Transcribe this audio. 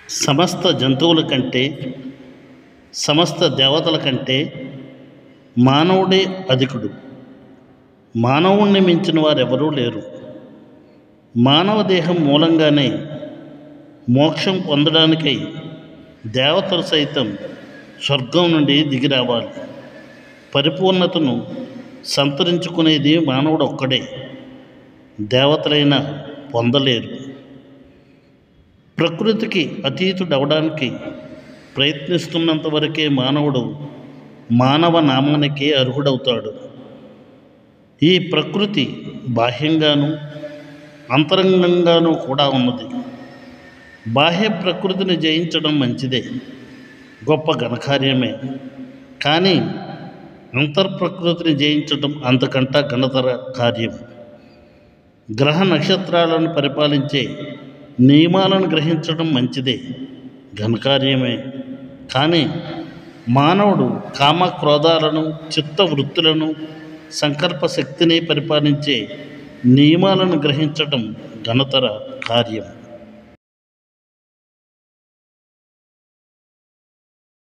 సమస్త జంతువుల కంటే, సమస్త దేవతల కంటే మానవుడే అధికుడు. మానవుణ్ణి మించిన వారెవరూ లేరు. మానవ దేహం మూలంగానే మోక్షం పొందడానికై దేవతలు సైతం స్వర్గం నుండి దిగి రావాలి. పరిపూర్ణతను సంతరించుకునేది మానవుడు ఒక్కడే. దేవతలైనా పొందలేరు. ప్రకృతికి అతీతుడవడానికి ప్రయత్నిస్తున్నంత వరకే మానవుడు మానవ నామానికి అర్హుడవుతాడు. ఈ ప్రకృతి బాహ్యంగానూ అంతరంగంగానూ కూడా ఉన్నది. బాహ్య ప్రకృతిని జయించడం మంచిదే, గొప్ప ఘనకార్యమే. కానీ అంతర్ప్రకృతిని జయించడం అంతకంటా ఘనతర కార్యం. గ్రహ నక్షత్రాలను పరిపాలించే నియమాలను గ్రహించడం మంచిదే, ఘనకార్యమే. కానీ మానవుడు కామక్రోధాలను, చిత్త వృత్తులను, సంకల్ప శక్తిని పరిపాలించే నియమాలను గ్రహించడం ఘనతర కార్యం.